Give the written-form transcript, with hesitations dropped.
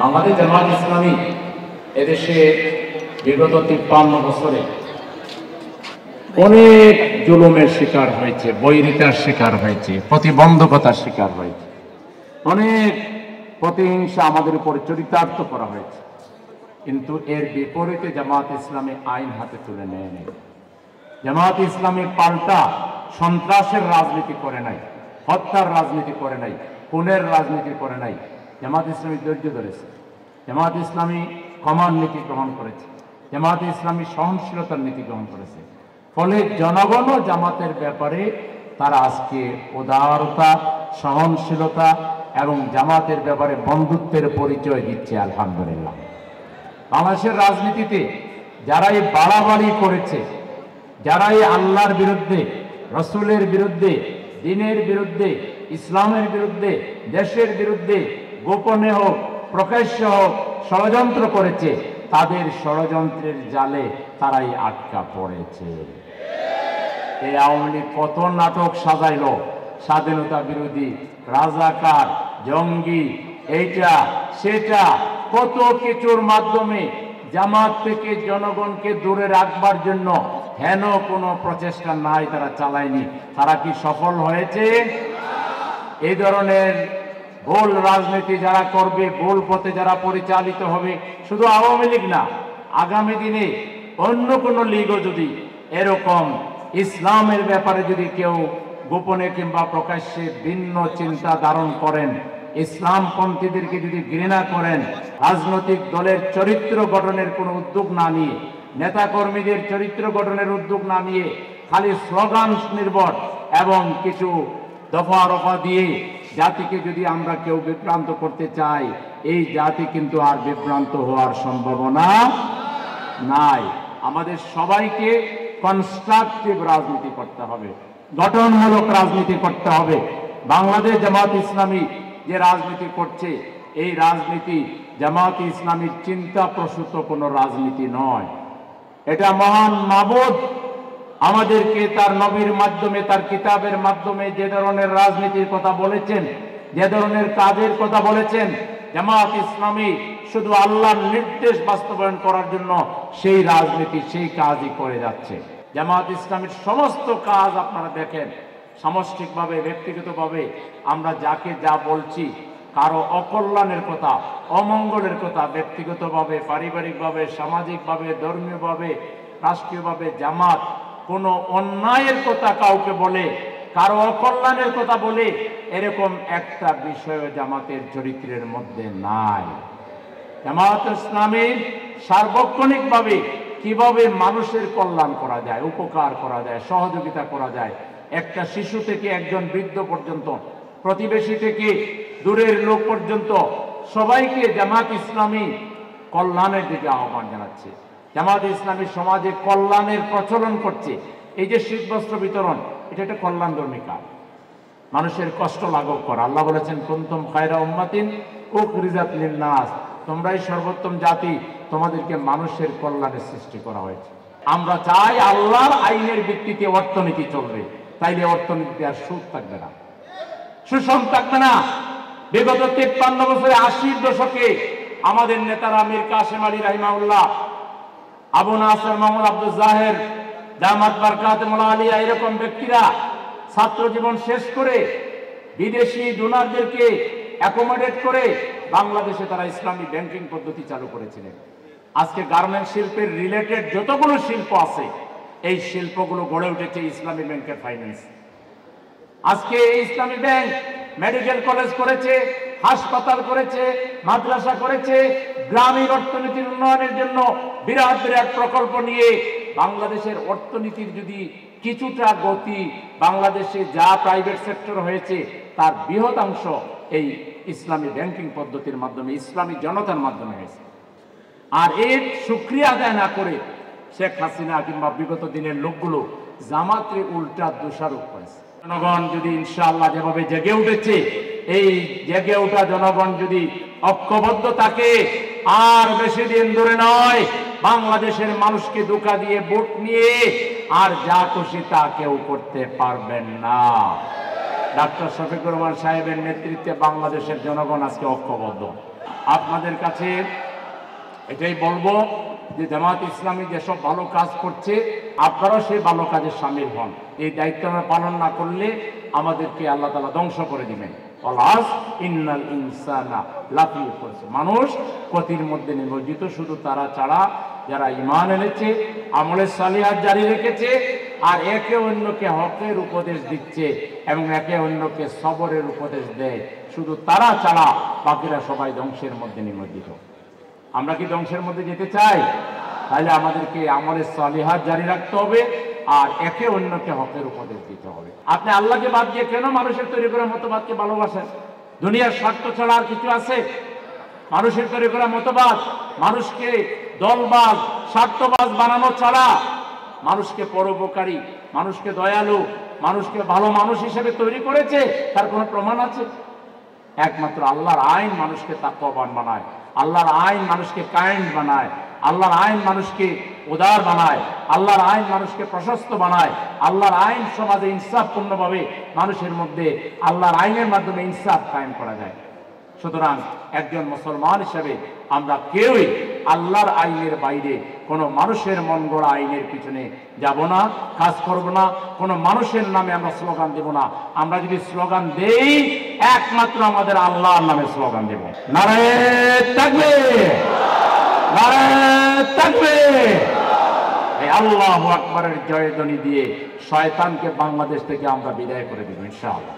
বাংলাদেশ জামাত ইসলামী এদেশে বিগত 53 বছরে অনেক জুলুমের শিকার হয়েছে, বৈরিতার শিকার হয়েছে, প্রতিবন্ধকতার শিকার হয়েছে, অনেক প্রতিহিংসা আমাদের উপর চরিতার্থ করা হয়েছে। কিন্তু এর বিপরীতে জামাত ইসলামী আইন হাতে তুলে নেয়নি। জামাত ইসলামী পাল্টা সন্ত্রাসের রাজনীতি করে নাই, হত্যার রাজনীতি করে নাই, খুনের রাজনীতি করে নাই। জামাত ইসলামী ধৈর্য ধরেছে। জামাত ইসলামী ক্ষমার নীতি গ্রহণ করেছে। জামাত ইসলামী সহনশীলতার নীতি গ্রহণ করেছে। ফলে জনগণও জামাতের ব্যাপারে তারা আজকে উদারতা, সহনশীলতা এবং জামাতের ব্যাপারে বন্ধুত্বের পরিচয় দিচ্ছে। আলহামদুলিল্লাহ। বাংলাদেশের রাজনীতিতে যারাই বাড়াবাড়ি করেছে, যারাই আল্লাহর বিরুদ্ধে, রসুলের বিরুদ্ধে, দ্বীনের বিরুদ্ধে, ইসলামের বিরুদ্ধে, দেশের বিরুদ্ধে গোপনে হোক প্রকাশ্য হোক ষড়যন্ত্র করেছে, তাদের ষড়যন্ত্রের জালে তারাই আটকা পড়েছে। এই আওয়ামী লীগ কত নাটক সাজাইল, স্বাধীনতা বিরোধী, রাজাকার, জঙ্গি, এইটা সেটা, কত কিছুর মাধ্যমে জামাত থেকে জনগণকে দূরে রাখবার জন্য হেন কোনো প্রচেষ্টা নাই, তারা চালায়নি। তারা কি সফল হয়েছে? এই ধরনের ভুল রাজনীতি যারা করবে, ভুল পথে যারা পরিচালিত হবে, শুধু আওয়ামী লীগ না, আগামী দিনে অন্য কোনো লীগও যদি এরকম ইসলামের ব্যাপারে যদি কেউ গোপনে কিংবা প্রকাশ্যে ভিন্ন চিন্তা ধারণ করেন, ইসলামপন্থীদেরকে যদি ঘৃণা করেন, রাজনৈতিক দলের চরিত্র গঠনের কোনো উদ্যোগ না নিয়ে, নেতাকর্মীদের চরিত্র গঠনের উদ্যোগ না নিয়ে খালি স্লোগান নির্ভর এবং কিছু দফা রফা দিয়ে জাতিকে যদি আমরা কেউ বিভ্রান্ত করতে চাই, এই জাতি কিন্তু আর বিভ্রান্ত হওয়ার সম্ভাবনা নাই। আমাদের সবাইকে কনস্ট্রাকটিভ রাজনীতি করতে হবে, গঠনমূলক রাজনীতি করতে হবে। বাংলাদেশ জামাত ইসলামী যে রাজনীতি করছে, এই রাজনীতি জামাত ইসলামীর চিন্তা প্রসূত কোনো রাজনীতি নয়। এটা মহান মাবুদ আমাদেরকে তার নবীর মাধ্যমে, তার কিতাবের মাধ্যমে যে ধরনের রাজনীতির কথা বলেছেন, যে ধরনের কাজের কথা বলেছেন, জামাত ইসলামী শুধু আল্লাহর নির্দেশ বাস্তবায়ন করার জন্য সেই রাজনীতি, সেই কাজই করে যাচ্ছে। জামাত ইসলামীর সমস্ত কাজ আপনারা দেখেন, সামষ্টিকভাবে, ব্যক্তিগতভাবে আমরা যাকে যা বলছি, কারো অকল্যাণের কথা, অমঙ্গলের কথা ব্যক্তিগতভাবে, পারিবারিকভাবে, সামাজিকভাবে, ধর্মীয়ভাবে, রাষ্ট্রীয়ভাবে জামাত কোনো অন্যায়ের কথা কাউকে বলে, কারো অকল্যাণের কথা বলে, এরকম একটা বিষয় জামাতের চরিত্রের মধ্যে নাই। জামাত ইসলামীর সার্বক্ষণিকভাবে কিভাবে মানুষের কল্যাণ করা যায়, উপকার করা যায়, সহযোগিতা করা যায়, একটা শিশু থেকে একজন বৃদ্ধ পর্যন্ত, প্রতিবেশী থেকে দূরের লোক পর্যন্ত সবাইকে জামাত ইসলামী কল্যাণের দিকে আহ্বান জানাচ্ছে। জামাত ইসলামী সমাজে কল্যাণের প্রচলন করছে। এই যে শীতবস্ত্র বিতরণ, এটা একটা কল্যাণধর্মী কাজ, মানুষের কষ্ট লাঘব করা। আল্লাহ বলেছেন, কুনতুম খায়রা উম্মাতিন উখরিজাত লিন-নাস, তোমরাই সর্বোত্তম জাতি, তোমাদেরকে মানুষের কল্যাণের সৃষ্টি করা হয়েছে। আমরা চাই আল্লাহর আইনের ভিত্তিতে অর্থনীতি চলবে, তাইলে অর্থনীতিতে আর সুদ থাকবে না, শোষণ থাকবে না। বিগত 53 বছরে 80-র দশকে আমাদের নেতারা মীর কাসেম আলী রাহিমাহুল্লাহ, আবু নাসর মোহাম্মদ আব্দুল জাহের দামাত বারকাতুল আলিয়া, এরকম ব্যক্তিরা ছাত্র জীবন শেষ করে বিদেশি ডোনারদেরকে অ্যাকোমোডেট করে বাংলাদেশে তারা ইসলামী ব্যাংকিং পদ্ধতি চালু করেছিলেন। আজকে গার্মেন্ট শিল্পের রিলেটেড যতগুলো শিল্প আছে, এই শিল্পগুলো গড়ে উঠেছে ইসলামী ব্যাংকের ফাইন্যান্স। আজকে এই ইসলামী ব্যাংক মেডিকেল কলেজ করেছে, হাসপাতাল করেছে, মাদ্রাসা করেছে, গ্রামীণ অর্থনীতির উন্নয়নের জন্য বিরাট বিরাট প্রকল্প নিয়ে বাংলাদেশের অর্থনীতির যদি কিছুটা গতি, বাংলাদেশে যা প্রাইভেট সেক্টর হয়েছে তার বৃহদাংশ এই ইসলামী ব্যাংকিং পদ্ধতির মাধ্যমে, ইসলামী জনতার মাধ্যমে হয়েছে। আর এর শুকরিয়া আদায় না করে শেখ হাসিনা কিংবা বিগত দিনের লোকগুলো জামাতে উল্টা দোষারোপ করেছে। জনগণ যদি ইনশাআল্লাহ যেভাবে জেগে উঠেছে, এই জেগে ওঠা জনগণ যদি ঐক্যবদ্ধ থাকে, আর বেশি দিন ধরে নয়, বাংলাদেশের মানুষকে ধোঁকা দিয়ে ভোট নিয়ে আর যা খুশি তা কেউ করতে পারবেন না। ডাক্তার শফিকুর রহমান সাহেবের নেতৃত্বে বাংলাদেশের জনগণ আজকে ঐক্যবদ্ধ। আপনাদের কাছে এটাই বলবো যে জামাত ইসলামী যেসব ভালো কাজ করছে আপনারাও সেই ভালো কাজে সামিল হন। এই দায়িত্ব আমরা পালন না করলে আমাদেরকে আল্লাহ তাআলা ধ্বংস করে দিবেন। ইন্নাল ইনসানা লাফি খুসর, মানুষ ক্ষতির মধ্যে নিমজ্জিত, শুধু তারা ছাড়া যারা ঈমান এনেছে, আমলে সালিহাত জারি রেখেছে, আর একে অন্যকে হকের উপদেশ দিচ্ছে এবং একে অন্যকে সবরের উপদেশ দেয়, শুধু তারা ছাড়া বাকিরা সবাই ধ্বংসের মধ্যে নিমজ্জিত। আমরা কি ধ্বংসের মধ্যে যেতে চাই? তাহলে আমাদেরকে আমলে সালিহাত জারি রাখতে হবে আর একে অন্যকে হকের উপদেশ দিতে হবে। আপনি আল্লাহকে বাদ দিয়ে কেন মানুষের তৈরি করা মতবাদকে ভালোবাসেন? দুনিয়ার স্বার্থ ছাড়া আর কিছু আছে? মানুষের তৈরি করা মতবাদ মানুষকে দলবাজ স্বার্থবাজ বানানো ছাড়া, মানুষকে পরোপকারী, মানুষকে দয়ালু, মানুষকে ভালো মানুষ হিসেবে তৈরি করেছে তার কোনো প্রমাণ আছে? একমাত্র আল্লাহর আইন মানুষকে তাকওয়াবান বানায়, আল্লাহর আইন মানুষকে কাইন্ড বানায়, আল্লাহর আইন মানুষকে উদার বানায়, আল্লাহর আইন মানুষকে প্রশস্ত বানায়, আল্লাহর আইন সমাজে ইনসাফপূর্ণভাবে মানুষের মধ্যে আল্লাহর আইনের মাধ্যমে ইনসাফ কায়েম করা যায়। সুতরাং একজন মুসলমান হিসেবে আমরা কেউই আল্লাহর আইনের বাইরে কোনো মানুষের মন গড়া আইনের পিছনে যাব না, কাজ করব না, কোনো মানুষের নামে আমরা স্লোগান দেব না। আমরা যদি স্লোগান দেই একমাত্র আমাদের আল্লাহর নামে স্লোগান দেব। নারে তাকবীর, নারে তাকবীর। এই আল্লাহু আকবারের জয়ধ্বনি দিয়ে শয়তানকে বাংলাদেশ থেকে আমরা বিদায় করে দেব ইনশাআল্লাহ।